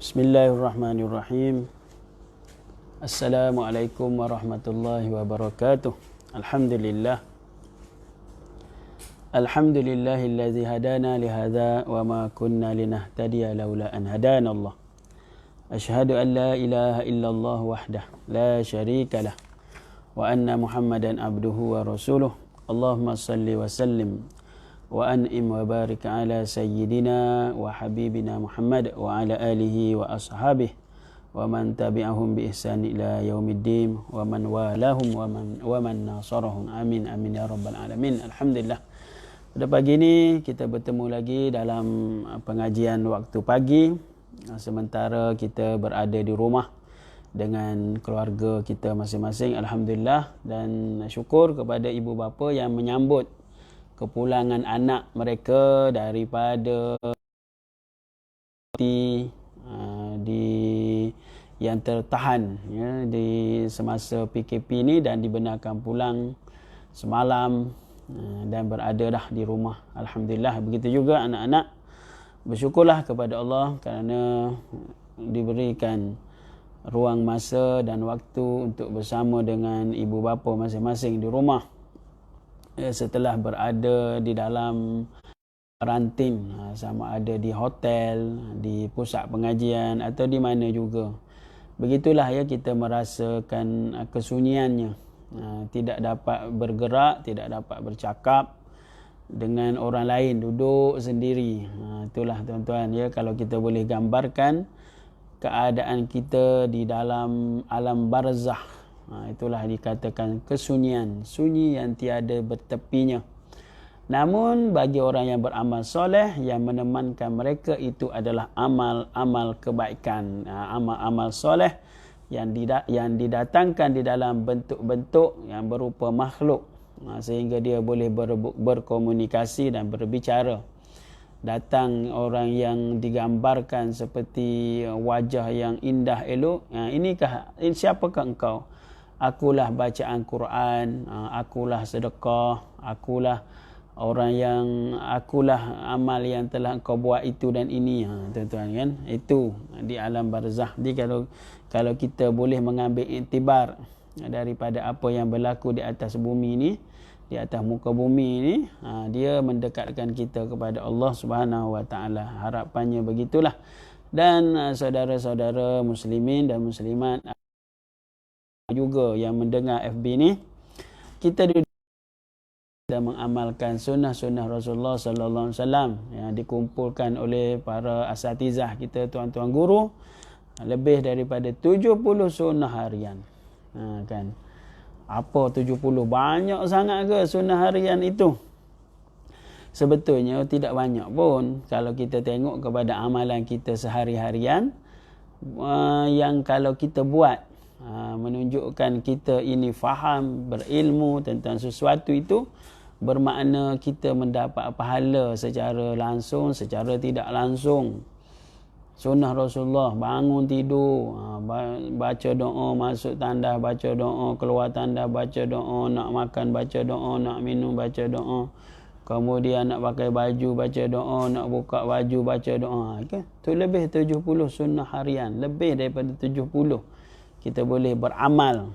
Bismillahirrahmanirrahim. Assalamualaikum warahmatullahi wabarakatuh. Alhamdulillah. Alhamdulillahillazi hadana lihadza wa ma kunna linahtadiya laula an hadana Allah. Asyhadu an la ilaha illallah wahdah la syarika lah wa anna Muhammadan abduhu wa rasuluh. Allahumma salli wa sallim wa an'im wa barik ala sayyidina wa habibina Muhammad wa ala alihi wa ashabihi wa man tabi'ahum bi ihsan ila yaumiddin wa man walahum wa man nasarahum. Amin amin ya rabbal alamin. Alhamdulillah. Pada pagi ini kita bertemu lagi dalam pengajian waktu pagi, sementara kita berada di rumah dengan keluarga kita masing-masing. Alhamdulillah, dan syukur kepada ibu bapa yang menyambut kepulangan anak mereka daripada di yang tertahan ya, di semasa PKP ni, dan dibenarkan pulang semalam dan berada dah di rumah. Alhamdulillah. Begitu juga anak-anak, bersyukurlah kepada Allah kerana diberikan ruang masa dan waktu untuk bersama dengan ibu bapa masing-masing di rumah setelah berada di dalam karantin, sama ada di hotel, di pusat pengajian atau di mana juga. Begitulah ya, kita merasakan kesunyiannya, tidak dapat bergerak, tidak dapat bercakap dengan orang lain, duduk sendiri. Itulah tuan-tuan ya, kalau kita boleh gambarkan keadaan kita di dalam alam barzakh, itulah dikatakan kesunyian, sunyi yang tiada bertepinya. Namun bagi orang yang beramal soleh, yang menemankan mereka itu adalah amal-amal kebaikan, amal-amal soleh yang didatangkan di dalam bentuk-bentuk yang berupa makhluk, sehingga dia boleh berkomunikasi dan berbicara. Datang orang yang digambarkan seperti wajah yang indah elok, inikah, siapakah engkau? Akulah bacaan Quran, akulah sedekah, akulah orang yang, akulah amal yang telah engkau buat itu dan ini, tuan-tuan kan. Itu di alam barzakh. Jadi kalau kita boleh mengambil iktibar daripada apa yang berlaku di atas bumi ni, di atas muka bumi ni, dia mendekatkan kita kepada Allah Subhanahu wa taala. Harapannya begitulah. Dan saudara-saudara muslimin dan muslimat juga yang mendengar FB ni, kita dan mengamalkan sunnah-sunnah Rasulullah sallallahu alaihi wasallam yang dikumpulkan oleh para asatizah kita, tuan-tuan guru, lebih daripada 70 sunnah harian. Kan, apa 70? Banyak sangat ke sunnah harian itu? Sebetulnya tidak banyak pun kalau kita tengok kepada amalan kita sehari-harian, yang kalau kita buat menunjukkan kita ini faham, berilmu tentang sesuatu itu, bermakna kita mendapat pahala secara langsung, secara tidak langsung. Sunnah Rasulullah, bangun tidur, baca doa, masuk tandas baca doa, keluar tandas baca doa, nak makan baca doa, nak minum baca doa, kemudian nak pakai baju baca doa, nak buka baju baca doa. Itu lebih 70 sunnah harian, lebih daripada 70. Kita boleh beramal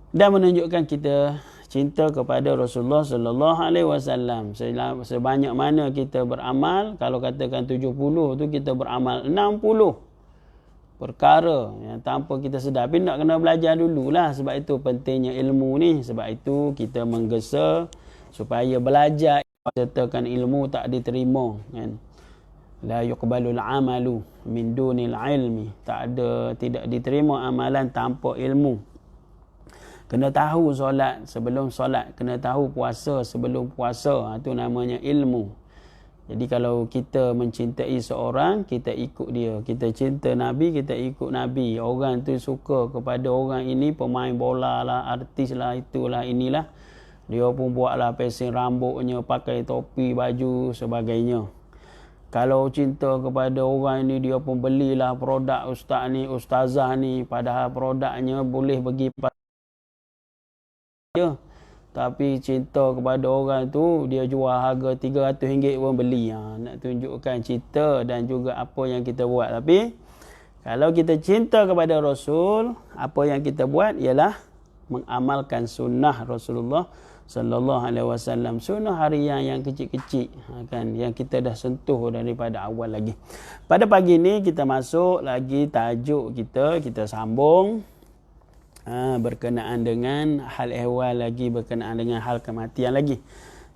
dan menunjukkan kita cinta kepada Rasulullah sallallahu alaihi wasallam. Sebanyak mana kita beramal, kalau katakan 70 tu kita beramal 60 perkara yang tanpa kita sedar. Tapi nak kena belajar dululah, sebab itu pentingnya ilmu ni. Sebab itu kita menggesa supaya belajar, sertakan ilmu tak diterima kan. La yuqbalul amalu min dunil ilmi. Tidak diterima amalan tanpa ilmu. Kena tahu solat sebelum solat, kena tahu puasa sebelum puasa. Itu namanya ilmu. Jadi kalau kita mencintai seorang, kita ikut dia. Kita cinta Nabi, kita ikut Nabi. Orang tu suka kepada orang ini, pemain bola lah, artis lah, itulah, inilah. Dia pun buatlah pesing rambutnya, pakai topi, baju, sebagainya. Kalau cinta kepada orang ini, dia pun belilah produk ustaz ni, ustazah ni, padahal produknya boleh bagi dia. Tapi cinta kepada orang tu, dia jual harga RM300 pun beli. Nak tunjukkan cinta dan juga apa yang kita buat. Tapi Kalau kita cinta kepada Rasul, apa yang kita buat ialah mengamalkan sunnah Rasulullah sallallahu alaihi wasallam, sunnah harian yang kecil-kecil kan, yang kita dah sentuh daripada awal lagi. Pada pagi ni kita masuk lagi tajuk kita sambung berkenaan dengan hal ehwal lagi, berkenaan dengan hal kematian lagi.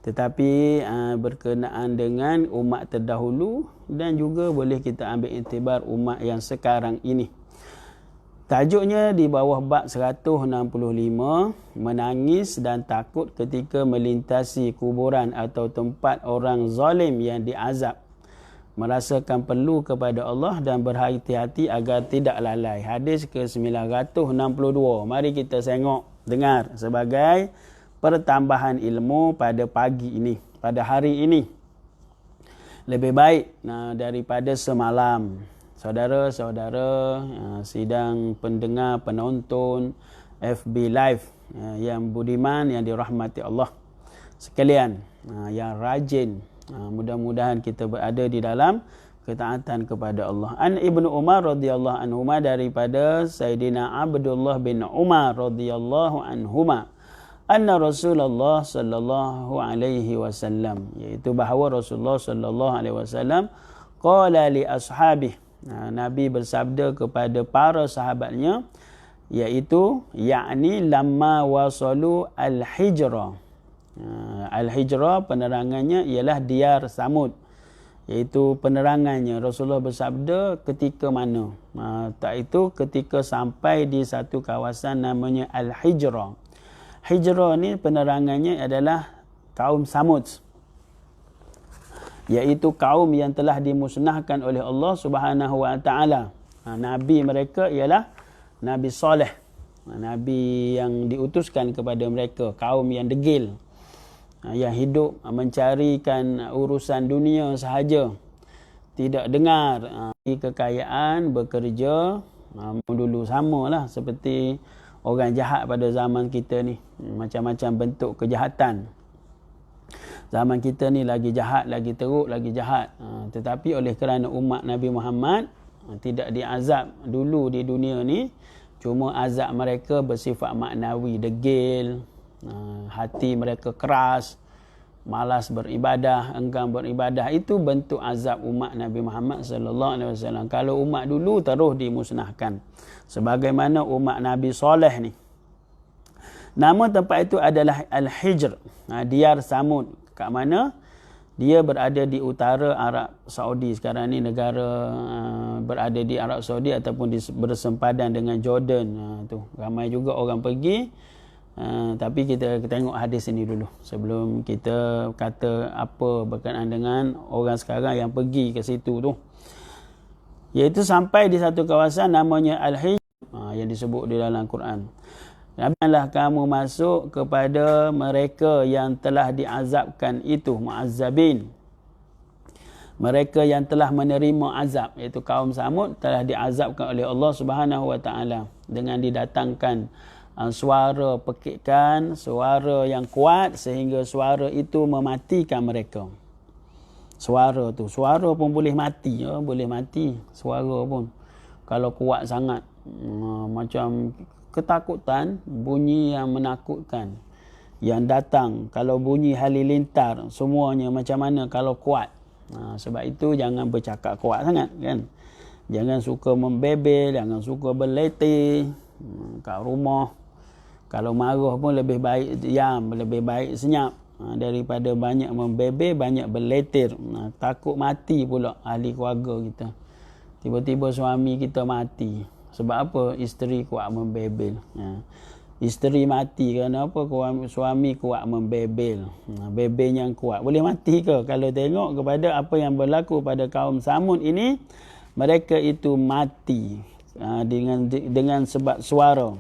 Tetapi berkenaan dengan umat terdahulu dan juga boleh kita ambil iktibar umat yang sekarang ini. Tajuknya di bawah bab 165, menangis dan takut ketika melintasi kuburan atau tempat orang zalim yang diazab. Merasakan perlu kepada Allah dan berhati-hati agar tidak lalai. Hadis ke-962. Mari kita dengar sebagai pertambahan ilmu pada pagi ini, pada hari ini. Lebih baik daripada semalam. Saudara-saudara sidang pendengar, penonton FB Live yang budiman, yang dirahmati Allah sekalian, yang rajin, mudah-mudahan kita berada di dalam ketaatan kepada Allah. An Ibnu Umar radhiyallahu anhuma, daripada Sayyidina Abdullah bin Umar radhiyallahu anhuma, anna Rasulullah sallallahu alaihi wasallam, iaitu bahawa Rasulullah sallallahu alaihi wasallam qala li ashabihi, Nabi bersabda kepada para sahabatnya, iaitu yakni lamma wasalu al-hijra. Al-hijra penerangannya ialah diyar Samud, iaitu penerangannya Rasulullah bersabda ketika mana? Tak itu ketika sampai di satu kawasan namanya al-hijra. Hijrah ni penerangannya adalah kaum Samud, iaitu kaum yang telah dimusnahkan oleh Allah Subhanahu wa taala. Nabi mereka ialah Nabi Saleh, nabi yang diutuskan kepada mereka, kaum yang degil, yang hidup mencarikan urusan dunia sahaja, tidak dengar kekayaan, bekerja dulu, samalah seperti orang jahat pada zaman kita ni. Macam-macam bentuk kejahatan. Zaman kita ni lagi jahat, lagi teruk, lagi jahat. Tetapi oleh kerana umat Nabi Muhammad tidak diazab dulu di dunia ni, cuma azab mereka bersifat maknawi, degil, hati mereka keras, malas beribadah, enggan beribadah. Itu bentuk azab umat Nabi Muhammad sallallahu alaihi wasallam. Kalau umat dulu terus dimusnahkan, sebagaimana umat Nabi Saleh ni. Nama tempat itu adalah Al-Hijr, diyar Samud. Kat mana? Dia berada di utara Arab Saudi. Sekarang ni negara berada di Arab Saudi ataupun bersempadan dengan Jordan. Tu ramai juga orang pergi. Tapi kita tengok hadis ini dulu sebelum kita kata apa berkenaan dengan orang sekarang yang pergi ke situ tu. Iaitu sampai di satu kawasan namanya Al-Hijr, yang disebut di dalam Quran. Janganlah kamu masuk kepada mereka yang telah diazabkan itu, mu'azzabin. Mereka yang telah menerima azab, iaitu kaum Samud, telah diazabkan oleh Allah Subhanahu wa taala dengan didatangkan suara pekikan, suara yang kuat sehingga suara itu mematikan mereka. Suara pun boleh mati, boleh mati suara pun kalau kuat sangat. Macam ketakutan, bunyi yang menakutkan yang datang, kalau bunyi halilintar semuanya macam mana kalau kuat. Sebab itu jangan bercakap kuat sangat kan. Jangan suka membebel, jangan suka berletih kat rumah. Kalau marah pun lebih baik diam, lebih baik senyap daripada banyak membebel, banyak berletir. Takut mati pula ahli keluarga kita. Tiba-tiba suami kita mati. Sebab apa? Isteri kuat membebel. Isteri mati kerana apa? Suami kuat membebel. Bebel yang kuat. Boleh mati ke? Kalau tengok kepada apa yang berlaku pada kaum Samud ini, mereka itu mati dengan sebab suara.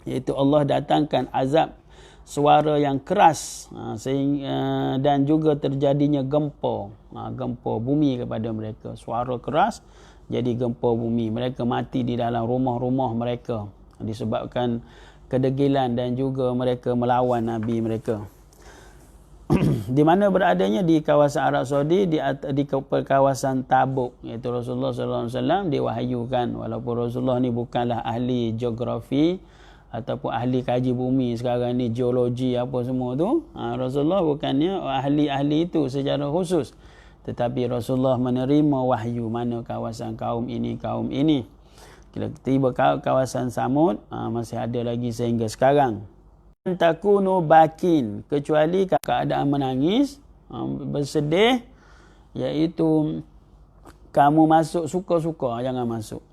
Iaitu Allah datangkan azab suara yang keras, sehingga dan juga terjadinya gempa bumi kepada mereka. Suara keras jadi gempa bumi. Mereka mati di dalam rumah-rumah mereka disebabkan kedegilan dan juga mereka melawan Nabi mereka. Di mana beradanya? Di kawasan Arab Saudi, di kawasan Tabuk, iaitu Rasulullah SAW diwahyukan. Walaupun Rasulullah ni bukanlah ahli geografi ataupun ahli kaji bumi sekarang ni, geologi apa semua tu, Rasulullah bukannya ahli itu secara khusus, tetapi Rasulullah menerima wahyu mana kawasan kaum ini. Bila tiba kawasan Samud, masih ada lagi sehingga sekarang. Takunu bakin, kecuali keadaan menangis, bersedih, iaitu kamu masuk suka-suka, jangan masuk.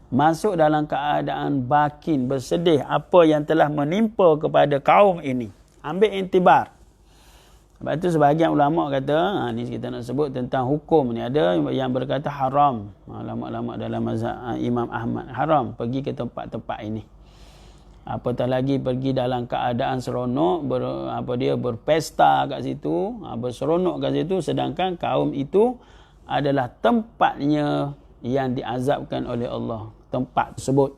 Masuk dalam keadaan bakin, bersedih apa yang telah menimpa kepada kaum ini. Ambil intibar. Sebab itu sebahagian ulama kata, ni kita nak sebut tentang hukum ni, ada yang berkata haram. Ulama-ulama dalam mazhab Imam Ahmad, haram pergi ke tempat-tempat ini. Apatah lagi pergi dalam keadaan seronok, berpesta kat situ, berseronok kat situ, sedangkan kaum itu adalah tempatnya yang diazabkan oleh Allah, tempat tersebut.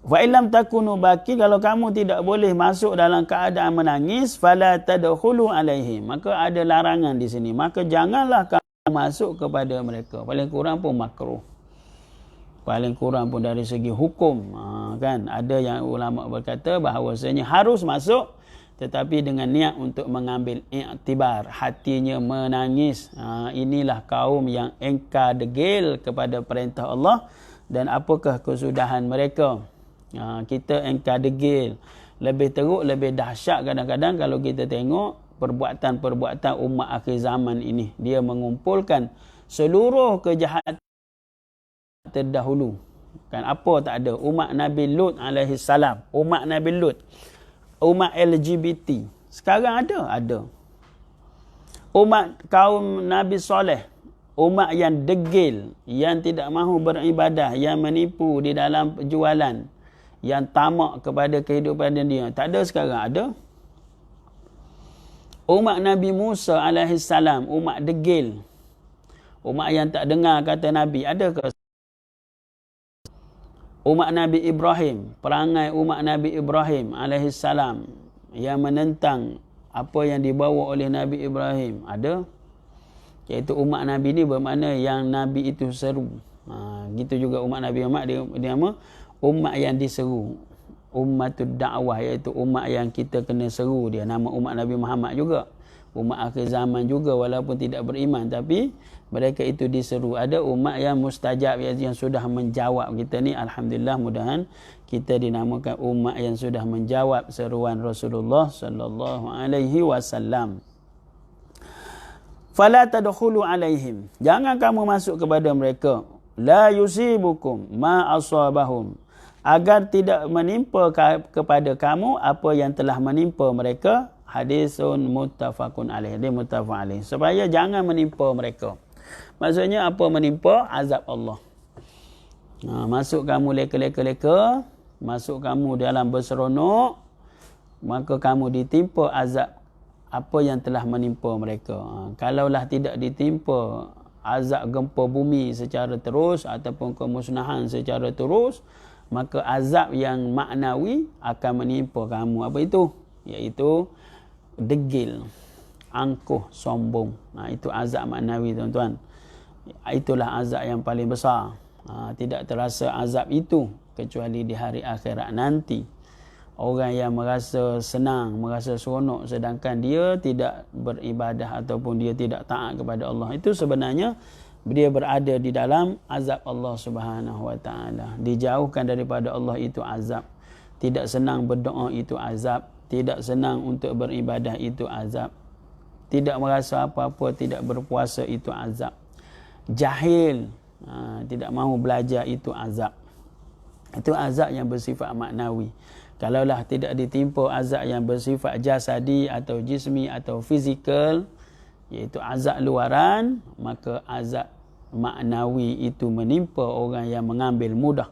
Wa illam takunu baki, kalau kamu tidak boleh masuk dalam keadaan menangis, fala tadkhulu alaihim, maka ada larangan di sini, maka janganlah kamu masuk kepada mereka, paling kurang pun makruh. Paling kurang pun dari segi hukum, kan ada yang ulama berkata bahawasanya harus masuk, tetapi dengan niat untuk mengambil iktibar, hatinya menangis. Inilah kaum yang engkar degil kepada perintah Allah, dan apakah kesudahan mereka. Kita engkar degil, lebih teruk, lebih dahsyat kadang-kadang kalau kita tengok perbuatan-perbuatan umat akhir zaman ini. Dia mengumpulkan seluruh kejahatan terdahulu, kan apa tak ada. Umat Nabi Lut alaihi salam, umat Nabi Lut, umat LGBT, sekarang ada. Umat kaum Nabi Soleh, umat yang degil, yang tidak mahu beribadah, yang menipu di dalam jualan, yang tamak kepada kehidupan dunia, tak ada sekarang, ada. Umat Nabi Musa alaihi salam, umat degil, umat yang tak dengar kata Nabi, ada ke? Umat Nabi Ibrahim, perangai umat Nabi Ibrahim alaihi salam yang menentang apa yang dibawa oleh Nabi Ibrahim, ada. Iaitu umat Nabi ni bermakna yang Nabi itu seru. Gitu juga umat Nabi Muhammad, dia nama umat yang diseru, ummatud da'wah, iaitu umat yang kita kena seru dia. Nama umat Nabi Muhammad juga, umat akhir zaman juga, walaupun tidak beriman, tapi mereka itu diseru. Ada umat yang mustajab, yang sudah menjawab. Kita ni alhamdulillah, mudahan kita dinamakan umat yang sudah menjawab seruan Rasulullah sallallahu alaihi wasallam. Fala tadkhulu alaihim, jangan kamu masuk kepada mereka. La yusibukum ma asabahum, agar tidak menimpa kepada kamu apa yang telah menimpa mereka. Hadisun muttafaqun alaih, dia muttafaq alaih, supaya jangan menimpa mereka. Maksudnya apa menimpa? Azab Allah. Masuk kamu leka-leka, masuk kamu dalam berseronok, maka kamu ditimpa azab apa yang telah menimpa mereka. Kalaulah tidak ditimpa azab gempa bumi secara terus ataupun kemusnahan secara terus, maka azab yang maknawi akan menimpa kamu. Apa itu? Iaitu degil, angkuh, sombong. Itu azab maknawi, tuan-tuan. Itulah azab yang paling besar. Tidak terasa azab itu kecuali di hari akhirat nanti. Orang yang merasa senang, merasa seronok, sedangkan dia tidak beribadah ataupun dia tidak taat kepada Allah, itu sebenarnya dia berada di dalam azab Allah Subhanahu Wa Taala. Dijauhkan daripada Allah itu azab. Tidak senang berdoa itu azab. Tidak senang untuk beribadah itu azab. Tidak merasa apa-apa, tidak berpuasa itu azab. Jahil, tidak mahu belajar, itu azab. Itu azab yang bersifat maknawi. Kalaulah tidak ditimpa azab yang bersifat jasadi atau jismi atau fizikal, iaitu azab luaran, maka azab maknawi itu menimpa orang yang mengambil mudah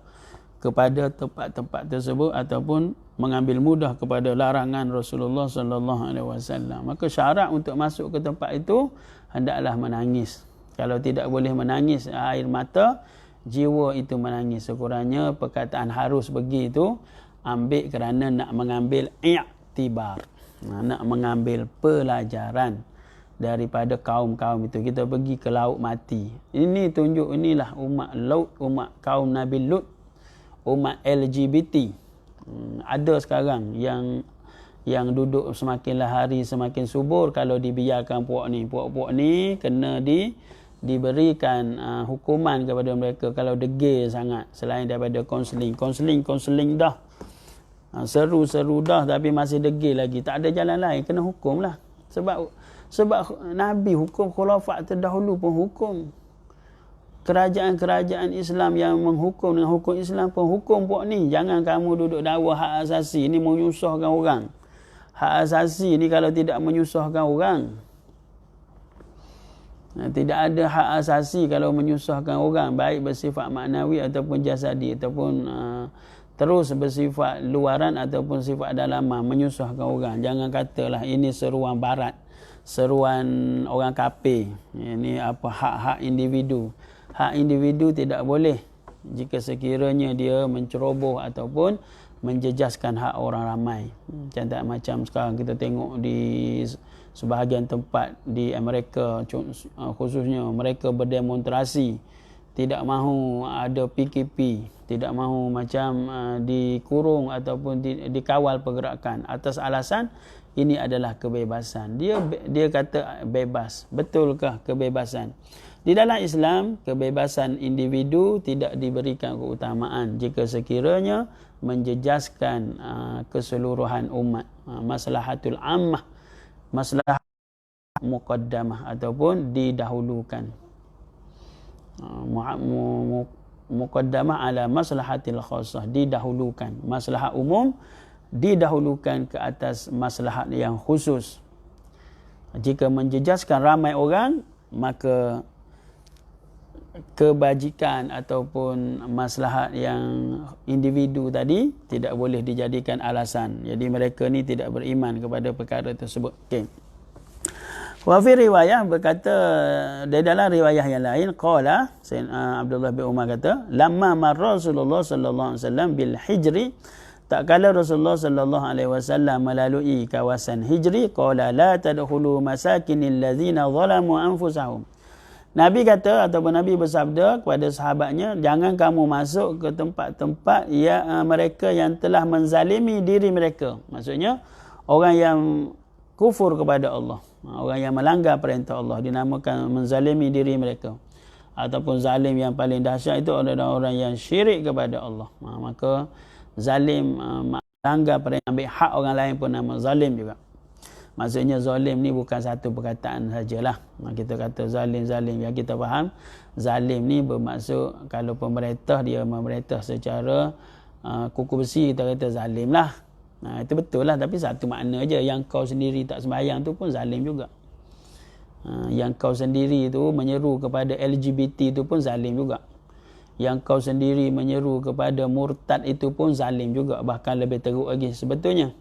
kepada tempat-tempat tersebut ataupun mengambil mudah kepada larangan Rasulullah sallallahu alaihi wasallam. Maka syarat untuk masuk ke tempat itu hendaklah menangis. Kalau tidak boleh menangis air mata, jiwa itu menangis. Sekurangnya perkataan harus pergi itu ambil kerana nak mengambil i'tibar. nak mengambil pelajaran daripada kaum-kaum itu. Kita pergi ke laut mati. Ini tunjuk inilah umat Lut, umat kaum Nabi Lut, umat LGBT. Ada sekarang yang duduk semakinlah hari semakin subur kalau dibiarkan puak-puak ni kena diberikan hukuman kepada mereka kalau degil sangat, selain daripada konseling dah. Seru-seru dah tapi masih degil lagi, tak ada jalan lain, kena hukum lah. Sebab Nabi hukum, khulafak terdahulu pun hukum. Kerajaan-kerajaan Islam yang menghukum dengan hukum Islam pun hukum puak ni. Jangan kamu duduk dakwa hak asasi, ni menyusahkan orang. Hak asasi ni kalau tidak menyusahkan orang, tidak ada hak asasi kalau menyusahkan orang, baik bersifat maknawi ataupun jasadi, ataupun terus bersifat luaran ataupun sifat dalaman, menyusahkan orang. Jangan katalah ini seruan barat, seruan orang kafir. Ini apa, hak-hak individu. Hak individu tidak boleh jika sekiranya dia menceroboh ataupun menjejaskan hak orang ramai. Macam sekarang kita tengok di sebahagian tempat di Amerika, khususnya mereka berdemonstrasi, tidak mahu ada PKP, tidak mahu macam dikurung ataupun dikawal pergerakan atas alasan ini adalah kebebasan. Dia kata bebas. Betulkah kebebasan? Di dalam Islam, kebebasan individu tidak diberikan keutamaan jika sekiranya menjejaskan keseluruhan umat. Maslahatul ammah, maslahat muqaddamah ataupun didahulukan. Muqaddamah ala maslahatil khassah, didahulukan. Maslahat umum didahulukan ke atas maslahat yang khusus. Jika menjejaskan ramai orang, maka kebajikan ataupun maslahat yang individu tadi tidak boleh dijadikan alasan. Jadi mereka ni tidak beriman kepada perkara tersebut. Okey. Wa fi riwayah, berkata di dalam riwayah yang lain, qala Abdullah bin Umar kata, lamma marra Rasulullah sallallahu alaihi wasallam bil hijri, tak kala Rasulullah sallallahu alaihi wasallam melalui kawasan Hijri, qala la tadkhulu masakinil ladzina zalamu anfusahum. Nabi kata ataupun Nabi bersabda kepada sahabatnya, jangan kamu masuk ke tempat-tempat mereka yang telah menzalimi diri mereka. Maksudnya orang yang kufur kepada Allah, orang yang melanggar perintah Allah, dinamakan menzalimi diri mereka. Ataupun zalim yang paling dahsyat itu adalah orang yang syirik kepada Allah. Maka zalim melanggar perintah, ambil hak orang lain pun nama zalim juga. Maksudnya zalim ni bukan satu perkataan sajalah. Kita kata zalim, yang kita faham zalim ni bermaksud kalau pemerintah dia memerintah secara kuku besi, kita kata zalim lah. Itu betul lah, tapi satu makna je. Yang kau sendiri tak sembahyang tu pun zalim juga. Yang kau sendiri tu menyeru kepada LGBT tu pun zalim juga. Yang kau sendiri menyeru kepada murtad itu pun zalim juga. Bahkan lebih teruk lagi sebetulnya.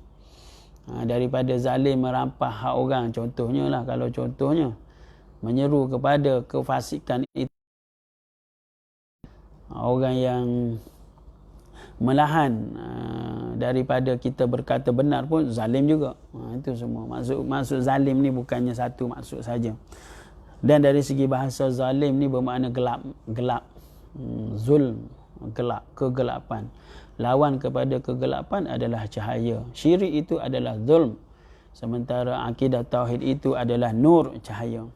Daripada zalim merampas hak orang. Contohnya lah, kalau contohnya menyeru kepada kefasikan itu, orang yang melahan daripada kita berkata benar pun zalim juga. Itu semua maksud zalim ni bukannya satu maksud saja. Dan dari segi bahasa zalim ni bermakna gelap, zulm, gelap, kegelapan. Lawan kepada kegelapan adalah cahaya. Syirik itu adalah zulm. Sementara akidah tauhid itu adalah nur, cahaya.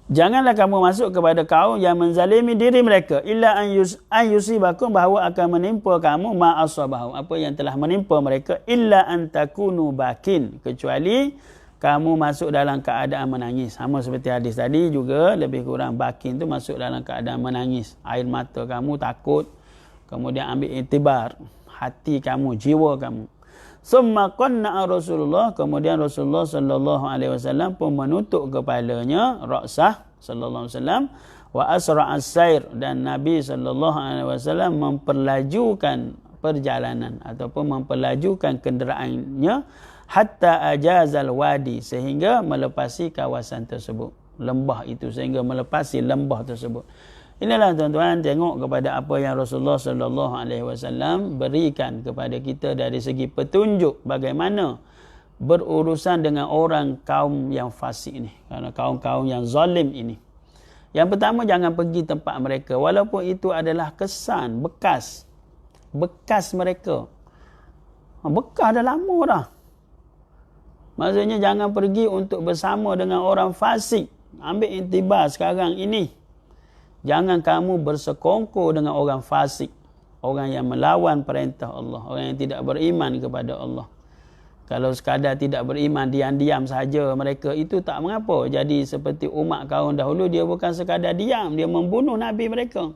Janganlah kamu masuk kepada kaum yang menzalimi diri mereka. Illa an yusibakum, bahawa akan menimpa kamu ma'asabahum, apa yang telah menimpa mereka. Illa an takunu bakin, kecuali kamu masuk dalam keadaan menangis. Sama seperti hadis tadi juga, lebih kurang bakin tu masuk dalam keadaan menangis. Air mata kamu takut, kemudian ambil iktibar hati kamu, jiwa kamu. Summa qanna'a Rasulullah, kemudian Rasulullah sallallahu alaihi wasallam pun menutup kepalanya, ra'sah sallallahu alaihi wasallam, wa asra'a as-sair, dan Nabi sallallahu alaihi wasallam memperlajukan perjalanan ataupun memperlajukan kenderaannya hatta ajazal wadi, sehingga melepasi kawasan tersebut, lembah itu, sehingga melepasi lembah tersebut. Inilah tuan-tuan, tengok kepada apa yang Rasulullah sallallahu alaihi wasallam berikan kepada kita dari segi petunjuk bagaimana berurusan dengan orang kaum yang fasik ni, kerana kaum-kaum yang zalim ini. Yang pertama, jangan pergi tempat mereka walaupun itu adalah kesan bekas mereka. Bekas dah lama dah. Maksudnya jangan pergi untuk bersama dengan orang fasik. Ambil iktibar sekarang ini. Jangan kamu bersekongkol dengan orang fasik, orang yang melawan perintah Allah, orang yang tidak beriman kepada Allah. Kalau sekadar tidak beriman, diam-diam saja mereka, itu tak mengapa. Jadi seperti umat kaum dahulu, dia bukan sekadar diam, dia membunuh Nabi mereka.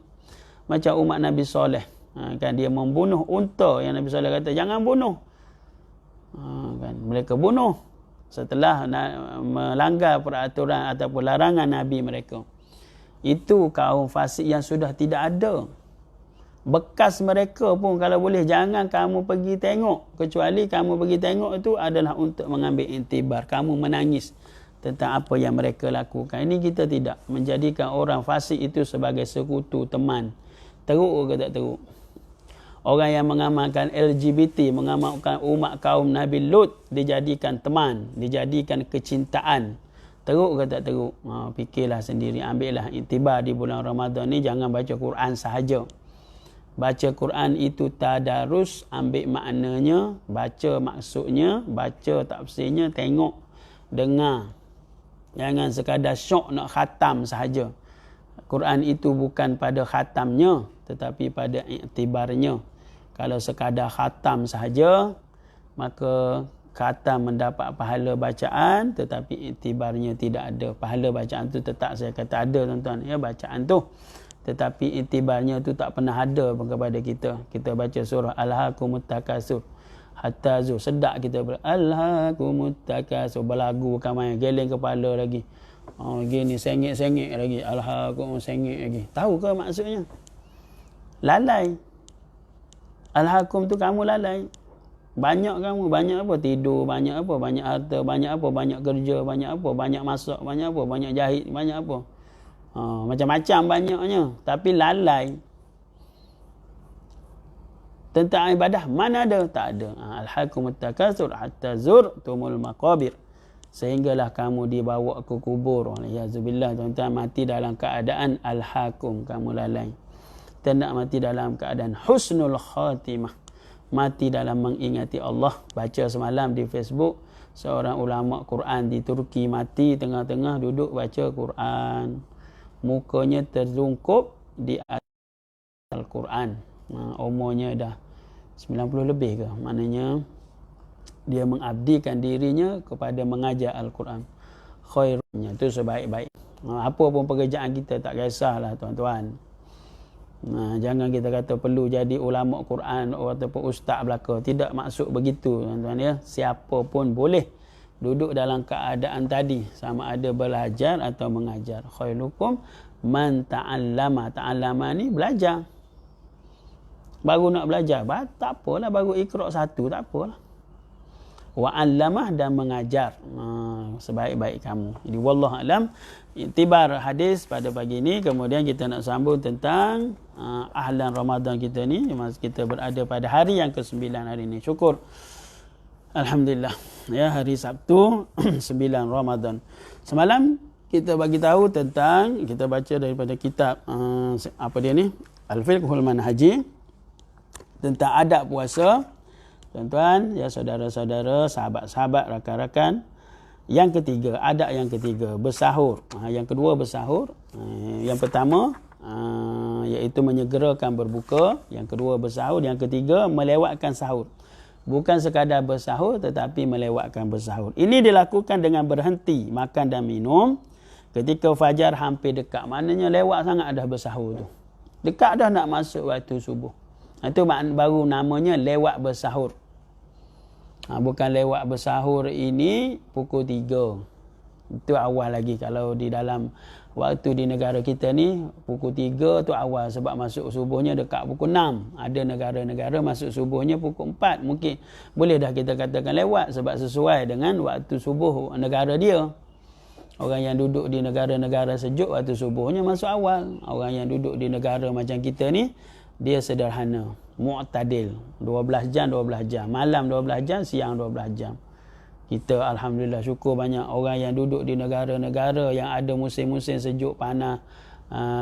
Macam umat Nabi Soleh, kan, dia membunuh unta yang Nabi Soleh kata jangan bunuh. Kan, mereka bunuh setelah melanggar peraturan ataupun larangan Nabi mereka. Itu kaum fasik yang sudah tidak ada. Bekas mereka pun kalau boleh jangan kamu pergi tengok. Kecuali kamu pergi tengok itu adalah untuk mengambil iktibar. Kamu menangis tentang apa yang mereka lakukan. Ini kita tidak menjadikan orang fasik itu sebagai sekutu, teman. Teruk ke tak teruk? Orang yang mengamalkan LGBT, mengamalkan umat kaum Nabi Lut, dijadikan teman, dijadikan kecintaan. Teruk ke tak teruk? Fikirlah sendiri, ambillah iktibar di bulan Ramadan ni. Jangan baca Quran sahaja. Baca Quran itu tadarus, ambil maknanya, baca maksudnya, baca tafsirnya, tengok, dengar. Jangan sekadar syok nak khatam sahaja. Quran itu bukan pada khatamnya, tetapi pada iktibarnya. Kalau sekadar khatam sahaja, maka khatam mendapat pahala bacaan, tetapi iktibarnya tidak ada. Pahala bacaan tu tetap saya kata ada tuan-tuan, ya, bacaan tu. Tetapi iktibarnya tu tak pernah ada kepada kita. Kita baca surah Alhaakumut Takasur hatta zur, sedak kita Alhaakumut Takasur, berlagu bukan main, geleng kepala lagi. Gini sengit-sengit lagi, Alhaakum sengit lagi. Tahu ke maksudnya? Lalai. Alhaakum tu kamu lalai. Banyak kamu, banyak apa? Tidur, banyak apa? Banyak harta, banyak apa? Banyak kerja, banyak apa? Banyak masak, banyak apa? Banyak jahit, banyak apa? Macam-macam banyaknya. Tapi lalai. Tentang ibadah, mana ada? Tak ada. Alhaakumut takasur hatta zurtumul maqabir. Sehinggalah kamu dibawa ke kubur. Alhamdulillah, tuan-tuan, mati dalam keadaan alhaakum, kamu lalai. Tidak mati dalam keadaan husnul khatimah. Mati dalam mengingati Allah. Baca semalam di Facebook, seorang ulama Quran di Turki mati tengah-tengah duduk baca Quran. Mukanya terzungkup di atas Al-Quran. Umurnya dah 90 lebih ke. Maknanya dia mengabdikan dirinya kepada mengajar Al-Quran. Khairnya itu sebaik-baik. Apa pun pekerjaan kita tak kisahlah tuan-tuan. Jangan kita kata perlu jadi ulama Quran ataupun ustaz belaka. Tidak maksud begitu tuan-tuan, ya. Siapa pun boleh duduk dalam keadaan tadi, sama ada belajar atau mengajar. Khairukum man ta'allama. Ta'allama ni belajar. Baru nak belajar, tak apalah, baru iqra' satu, tak apalah. Wa 'allamah, dan mengajar. Sebaik-baik kamu. Jadi wallahu alam, iktibar hadis pada pagi ini. Kemudian kita nak sambung tentang ahlan Ramadan kita ni. Masa kita berada pada hari yang ke-9 hari ini. Syukur, alhamdulillah, ya, hari Sabtu 9 Ramadan. Semalam kita bagi tahu tentang, kita baca daripada kitab apa dia ni, Al-Fiqhul Manhaji, tentang adab puasa. Tuan-tuan, ya, saudara-saudara, sahabat-sahabat, rakan-rakan. Yang ketiga, adab yang ketiga, bersahur. Yang kedua, bersahur. Yang pertama, iaitu menyegerakan berbuka. Yang kedua, bersahur. Yang ketiga, melewatkan sahur. Bukan sekadar bersahur, tetapi melewatkan bersahur. Ini dilakukan dengan berhenti makan dan minum ketika fajar hampir dekat. Maknanya lewat sangat dah bersahur tu. Dekat dah nak masuk waktu subuh. Itu baru namanya lewat bersahur. Bukan lewat bersahur ini pukul 3. Itu awal lagi. Kalau di dalam waktu di negara kita ni, pukul 3 tu awal. Sebab masuk subuhnya dekat pukul 6. Ada negara-negara masuk subuhnya pukul 4. Mungkin boleh dah kita katakan lewat, sebab sesuai dengan waktu subuh negara dia. Orang yang duduk di negara-negara sejuk waktu subuhnya masuk awal. Orang yang duduk di negara macam kita ni, dia sederhana, mu'tadil. 12 jam, 12 jam. Malam 12 jam, siang 12 jam. Kita alhamdulillah syukur banyak orang yang duduk di negara-negara yang ada musim-musim sejuk panas,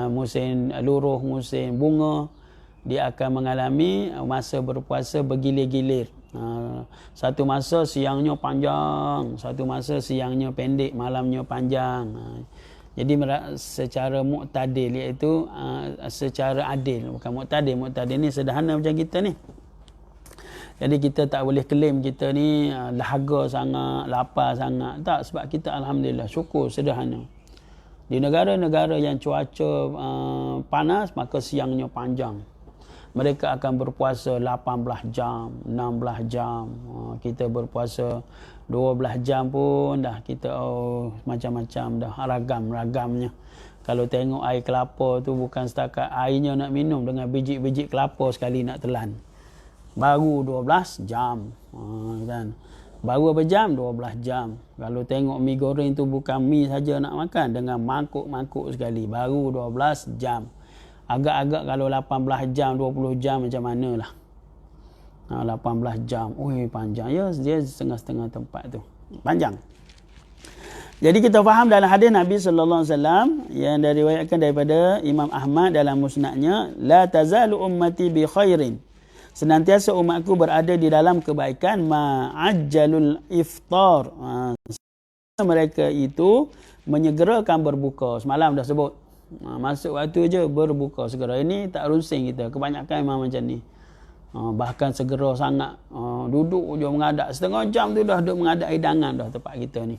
musim luruh, musim bunga, dia akan mengalami masa berpuasa bergilir-gilir. Satu masa siangnya panjang, satu masa siangnya pendek, malamnya panjang. Jadi secara mu'tadil, iaitu secara adil. Bukan mu'tadil, mu'tadil ni sederhana macam kita ni. Jadi kita tak boleh klaim kita ni dahaga sangat, lapar sangat. Tak, sebab kita alhamdulillah syukur sederhana. Di negara-negara yang cuaca panas, maka siangnya panjang. Mereka akan berpuasa 18 jam, 16 jam. Kita berpuasa 12 jam pun dah kita macam-macam dah, ragam-ragamnya. Kalau tengok air kelapa tu bukan setakat airnya nak minum, dengan biji-biji kelapa sekali nak telan. Baru 12 jam. Kan? Baru berapa jam? 12 jam. Kalau tengok mi goreng tu bukan mi saja nak makan, dengan mangkuk-mangkuk sekali. Baru 12 jam. Agak-agak kalau 18 jam, 20 jam macam manalah. 18 jam. Ui, panjang. Ya, dia setengah-setengah tempat tu. Panjang. Jadi kita faham dalam hadis Nabi sallallahu alaihi wasallam yang diriwayatkan daripada Imam Ahmad dalam musnadnya, la tazalu ummati bi khairin. Senantiasa umatku berada di dalam kebaikan, ma'ajjalul iftar. Mereka itu menyegerakan berbuka. Semalam dah sebut. Masuk waktu je berbuka segera. Ini tak rusing kita. Kebanyakan memang macam ni. Bahkan segera sangat. Duduk je mengadap. Setengah jam tu dah duduk mengadap hidangan dah tempat kita ni.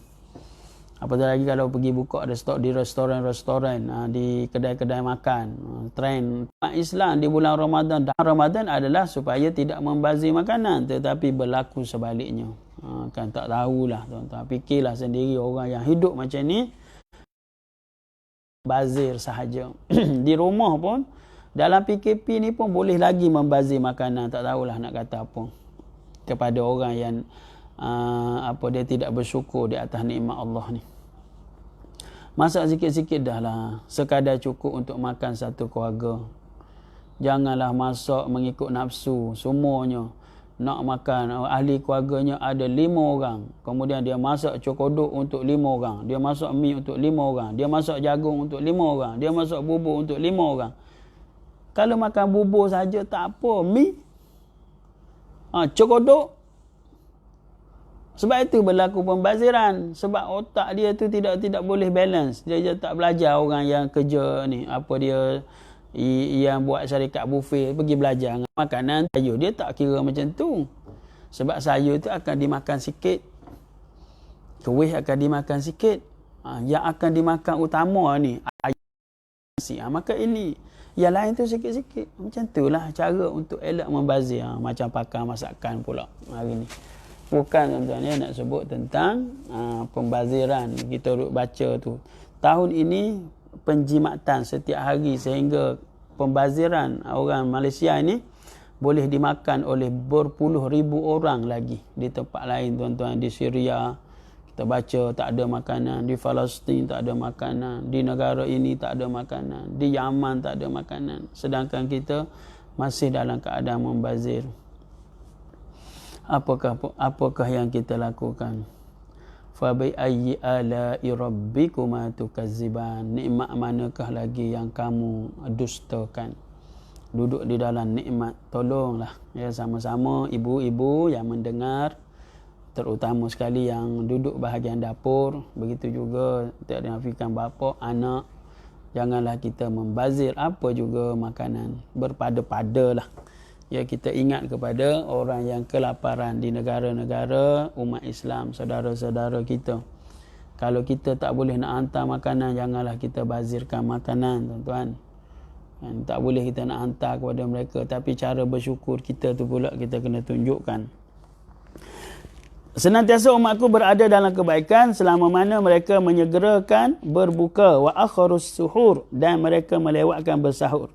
Apatah lagi kalau pergi buka di restoran-restoran, di kedai-kedai makan. Trend Islam di bulan Ramadan. Dan Ramadan adalah supaya tidak membazir makanan, tetapi berlaku sebaliknya. Kan tak tahulah tuan-tuan. Fikirlah sendiri orang yang hidup macam ni, bazir sahaja. Di rumah pun, dalam PKP ni pun boleh lagi membazir makanan. Tak tahulah nak kata apa. Kepada orang yang dia tidak bersyukur di atas nikmat Allah ni. Masak sikit-sikit dah lah, sekadar cukup untuk makan satu keluarga. Janganlah masak mengikut nafsu semuanya. Nak makan, ahli keluarganya ada 5 orang, kemudian dia masak cokodok untuk 5 orang, dia masak mi untuk 5 orang, dia masak jagung untuk 5 orang, dia masak bubur untuk 5 orang. Kalau makan bubur saja tak apa, mi cokodok. Sebab itu berlaku pembaziran. Sebab otak dia tu tidak boleh balance. Dia tak belajar orang yang kerja ni. Apa dia yang buat syarikat buffet. Pergi belajar makanan sayur. Dia tak kira macam tu. Sebab sayur tu akan dimakan sikit. Kuih akan dimakan sikit. Yang akan dimakan utama ni ayam. Maka ini. Yang lain tu sikit-sikit. Macam itulah cara untuk elak membazir. Macam pakar masakan pula hari ni. Bukan tuan-tuan ya, nak sebut tentang pembaziran. Kita duduk baca tu. Tahun ini penjimatan setiap hari sehingga pembaziran orang Malaysia ini boleh dimakan oleh berpuluh ribu orang lagi. Di tempat lain tuan-tuan, di Syria kita baca tak ada makanan, di Palestin tak ada makanan, di negara ini tak ada makanan, di Yaman tak ada makanan. Sedangkan kita masih dalam keadaan membazir. Apakah yang kita lakukan? Fa bi ayyi ala'i rabbikuma tukazziban. Nikmat manakah lagi yang kamu dustakan? Duduk di dalam nikmat, tolonglah ya, sama-sama ibu-ibu yang mendengar, terutama sekali yang duduk bahagian dapur, begitu juga tak dinafikan bapa, anak. Janganlah kita membazir apa juga makanan, berpada-padalah. Ya, kita ingat kepada orang yang kelaparan di negara-negara umat Islam, saudara-saudara kita. Kalau kita tak boleh nak hantar makanan, janganlah kita bazirkan makanan, tuan-tuan. Tak boleh kita nak hantar kepada mereka, tapi cara bersyukur kita tu pula kita kena tunjukkan. Senantiasa umatku berada dalam kebaikan selama mana mereka menyegerakan berbuka, wa akharus suhur, dan mereka melewatkan bersahur.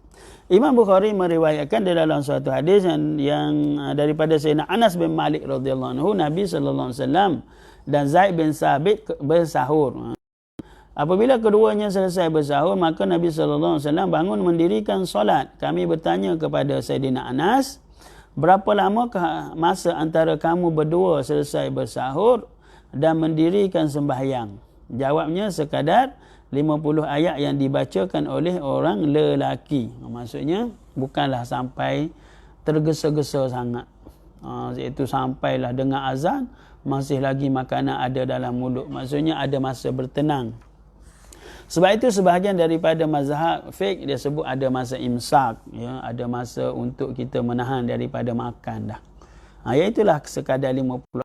Imam Bukhari meriwayatkan di dalam suatu hadis yang daripada Sayyidina Anas bin Malik radhiyallahu anhu, Nabi sallallahu alaihi wasallam dan Zaid bin Sabit bersahur. Apabila keduanya selesai bersahur, maka Nabi SAW bangun mendirikan solat. Kami bertanya kepada Sayyidina Anas, berapa lamakah masa antara kamu berdua selesai bersahur dan mendirikan sembahyang? Jawabnya sekadar 50 ayat yang dibacakan oleh orang lelaki. Maksudnya bukanlah sampai tergesa-gesa sangat. Iaitu sampailah dengar azan, masih lagi makanan ada dalam mulut. Maksudnya ada masa bertenang. Sebab itu sebahagian daripada mazhab fiqh dia sebut ada masa imsak, ya, ada masa untuk kita menahan daripada makan dah. Iaitulah sekadar 50.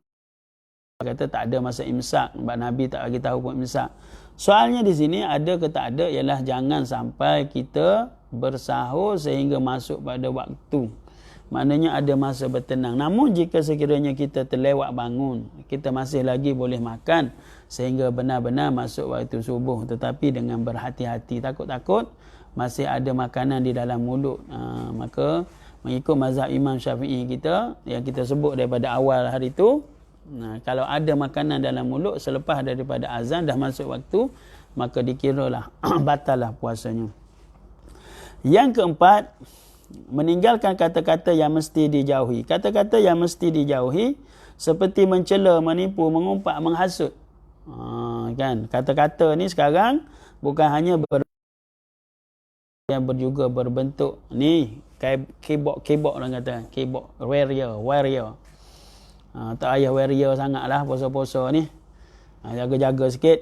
Kata tak ada masa imsak, sebab Nabi tak bagi tahu pun imsak. Soalnya di sini ada ke tak ada ialah jangan sampai kita bersahur sehingga masuk pada waktu. Maknanya ada masa bertenang. Namun jika sekiranya kita terlewat bangun, kita masih lagi boleh makan sehingga benar-benar masuk waktu subuh, tetapi dengan berhati-hati, takut-takut masih ada makanan di dalam mulut. Maka mengikut mazhab Imam Syafi'i kita yang kita sebut daripada awal hari itu, kalau ada makanan dalam mulut selepas daripada azan dah masuk waktu, maka dikiralah batallah puasanya. Yang keempat, meninggalkan kata-kata yang mesti dijauhi. Kata-kata yang mesti dijauhi seperti mencela, menipu, mengumpat, menghasut. Kan? Kata-kata ni sekarang bukan hanya yang juga berbentuk ni keyboard orang kata, keyboard warrior. Tak payah warrior sangatlah puasa-puasa ni. Jaga-jaga sikit.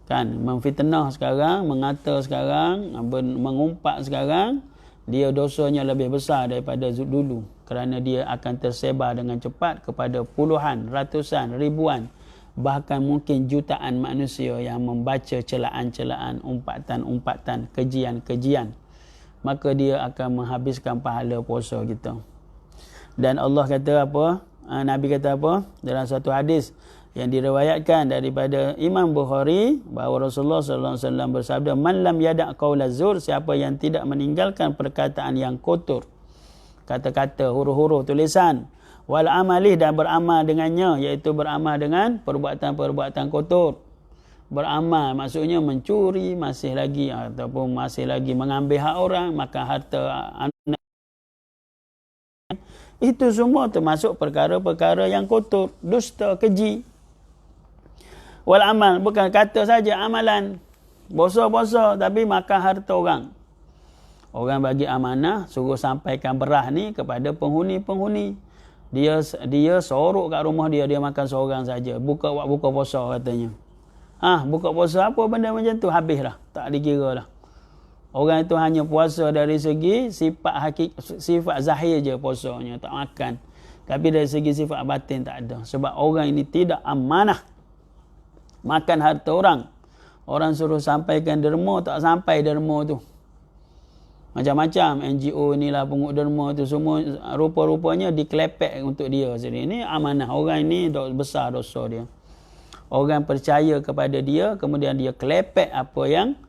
Kan, memfitnah sekarang, mengata sekarang, mengumpat sekarang, dia dosanya lebih besar daripada dulu kerana dia akan tersebar dengan cepat kepada puluhan, ratusan, ribuan, bahkan mungkin jutaan manusia yang membaca celaan-celaan, umpatan-umpatan, kejian-kejian. Maka dia akan menghabiskan pahala puasa kita. Dan Allah kata apa? Nabi kata apa? Dalam satu hadis yang diriwayatkan daripada Imam Bukhari bahawa Rasulullah sallallahu alaihi wasallam bersabda, "Man lam yada' qaula zur", siapa yang tidak meninggalkan perkataan yang kotor, kata-kata, huruf-huruf tulisan, wal amalih, dan beramal dengannya, iaitu beramal dengan perbuatan-perbuatan kotor. Beramal maksudnya mencuri masih lagi, ataupun masih lagi mengambil hak orang, makan harta anak. Itu semua termasuk perkara-perkara yang kotor, dusta, keji. Wal amal, bukan kata saja, amalan. Puasa-puasa tapi makan harta orang. Orang bagi amanah, suruh sampaikan beras ni kepada penghuni-penghuni. Dia sorok kat rumah dia makan seorang saja. Buka puasa katanya. Buka puasa apa benda macam tu? Habis dah. Tak dikira dah. Orang itu hanya puasa dari segi sifat zahir je puasanya, tak makan. Tapi dari segi sifat batin tak ada. Sebab orang ini tidak amanah. Makan harta orang. Orang suruh sampaikan derma, tak sampai derma tu. Macam-macam NGO ni lah, pungut derma tu semua rupa-rupanya dikelepek untuk dia. Jadi ini amanah. Orang ini besar dosa dia. Orang percaya kepada dia, kemudian dia kelepek apa yang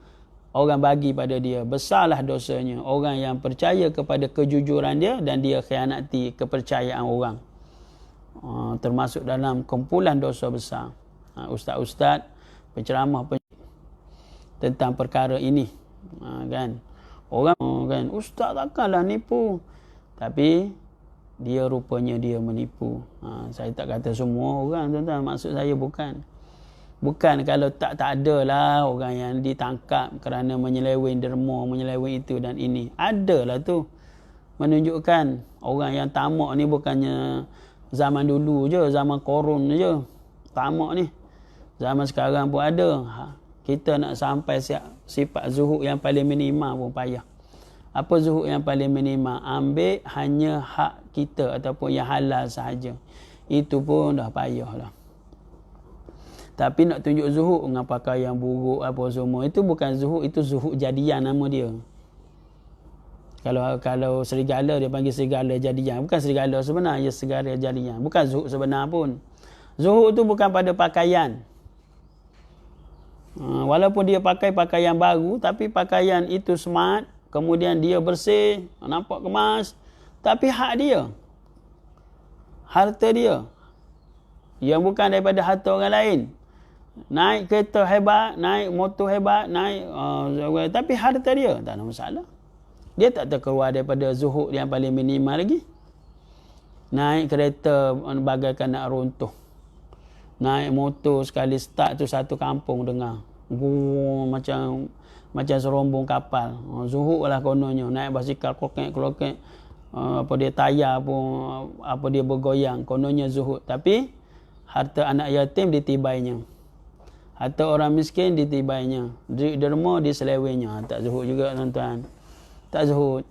orang bagi pada dia. Besarlah dosanya. Orang yang percaya kepada kejujuran dia dan dia khianati kepercayaan orang. Termasuk dalam kumpulan dosa besar. Ustaz-ustaz penceramah tentang perkara ini. Kan? Orang kan, ustaz takkanlah nipu. Tapi dia rupanya dia menipu. Saya tak kata semua orang, tuan-tuan. Maksud saya bukan kalau tak adalah orang yang ditangkap kerana menyeleweng derma, menyeleweng itu dan ini. Adalah tu. Menunjukkan orang yang tamak ni bukannya zaman dulu je, zaman korun je. Tamak ni. Zaman sekarang pun ada. Kita nak sampai sifat zuhud yang paling minimal pun payah. Apa zuhud yang paling minimal? Ambil hanya hak kita ataupun yang halal sahaja. Itu pun dah payah lah. Tapi nak tunjuk zuhud dengan pakaian buruk apa semua, itu bukan zuhud, itu zuhud jadian nama dia. Kalau serigala dia panggil serigala jadian, bukan serigala sebenar, ia serigala jadian. Bukan zuhud sebenar pun. Zuhud tu bukan pada pakaian. Walaupun dia pakai pakaian baru, tapi pakaian itu smart, kemudian dia bersih, nampak kemas, tapi hak dia, harta dia, yang bukan daripada harta orang lain. naik kereta hebat, naik motor hebat, naik tapi harta dia tak ada masalah. Dia tak terkeluar daripada zuhud yang paling minimal lagi. Naik kereta bagaikan nak runtuh. Naik motor sekali start tu satu kampung dengar. Macam serombong kapal. Zuhud lah kononnya. Naik basikal klokek. Apa dia tayar pun, apa dia bergoyang. Kononnya zuhud. Tapi harta anak yatim ditibainya. Harta orang miskin ditibainya. Derma diselewenya. Tak zuhud juga tuan-tuan. Tak zuhud.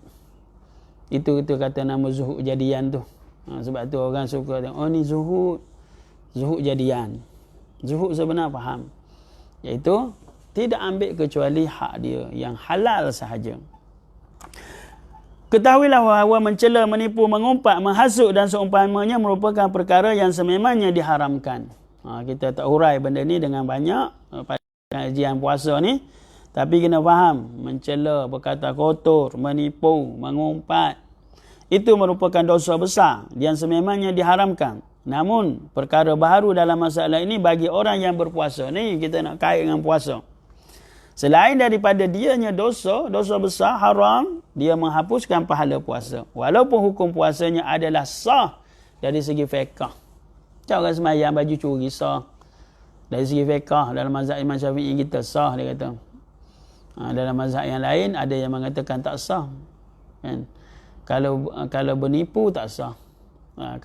Itu kata nama zuhud jadian tu. Sebab tu orang suka tengok, oh ni zuhud. Zuhud jadian. Zuhud sebenar faham. Iaitu tidak ambil kecuali hak dia yang halal sahaja. Ketahuilah bahawa mencela, menipu, mengumpat, menghasut dan seumpamanya merupakan perkara yang sememangnya diharamkan. Kita tak hurai benda ni dengan banyak pada kajian puasa ni. Tapi kena faham, mencela, berkata kotor, menipu, mengumpat, itu merupakan dosa besar yang sememangnya diharamkan. Namun, perkara baharu dalam masalah ini bagi orang yang berpuasa. Ni kita nak kait dengan puasa. Selain daripada dianya dosa besar, haram, dia menghapuskan pahala puasa. Walaupun hukum puasanya adalah sah dari segi fiqh. Macam orang semayang baju curi sah. Dari segi fiqh, dalam mazhab Imam Syafi'i kita sah, dia kata. Dalam mazhab yang lain, ada yang mengatakan tak sah. Kan? Kalau bernipu tak sah.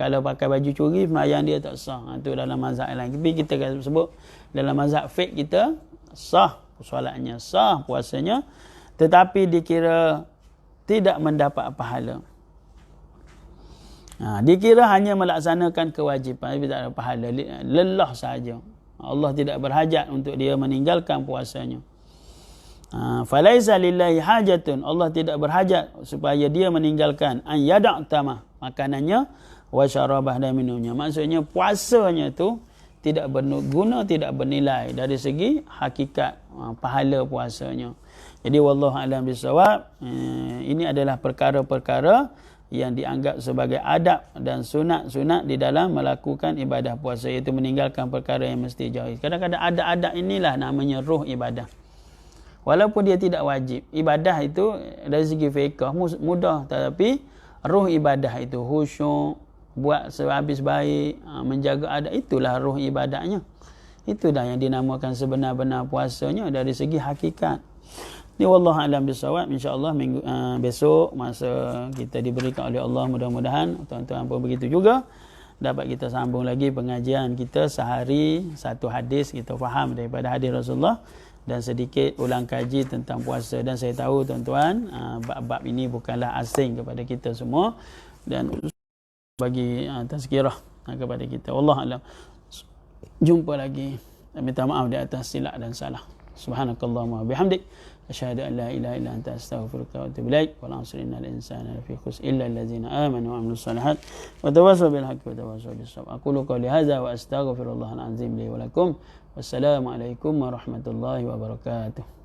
Kalau pakai baju curi, semayang dia tak sah. Itu dalam mazhab lain. Tapi kita sebut dalam mazhab fiqh kita sah solatnya, sah puasanya, tetapi dikira tidak mendapat pahala. Dikira hanya melaksanakan kewajipan, tapi tak ada pahala, lelah sahaja. Allah tidak berhajat untuk dia meninggalkan puasanya. Falaisa lillahi hajatun, Allah tidak berhajat supaya dia meninggalkan an yada'tama, makanannya, wa syarabah, dan minumnya. Maksudnya puasanya tu tidak berguna, tidak bernilai dari segi hakikat pahala puasanya. Jadi wallahu a'lam bisawab, ini adalah perkara-perkara yang dianggap sebagai adab dan sunat-sunat di dalam melakukan ibadah puasa, iaitu meninggalkan perkara yang mesti jauhi. Kadang-kadang adab-adab inilah namanya ruh ibadah. Walaupun dia tidak wajib. Ibadah itu dari segi fiqh mudah, tetapi ruh ibadah itu khusyuk, buat sehabis baik, menjaga adab, itulah ruh ibadahnya. Itulah yang dinamakan sebenar-benar puasanya dari segi hakikat. Ni wallahu a'lam bisawab. Insya-Allah minggu besok masa kita diberikan oleh Allah, mudah-mudahan tuan-tuan pun begitu juga, dapat kita sambung lagi pengajian kita sehari satu hadis kita faham daripada hadis Rasulullah, dan sedikit ulang kaji tentang puasa. Dan saya tahu tuan-tuan, bab-bab ini bukanlah asing kepada kita semua, dan bagi tazkirah kepada kita. Wallahu a'lam. Jumpa lagi. Minta maaf di atas silap dan salah. Subhanakallahumma bihamdik, asyhadu an la ilaha illa anta, astaghfiruka wa atubu ilaik. Wal 'asri innal insana lafi khusr illa allazina amanu wa 'amilus shalihat wa tawassaw bil haqqi wa tawassaw bis sabr. Aqulu qawli hadza wa astaghfirullahal azim li wa lakum. Wassalamu alaikum warahmatullahi wabarakatuh.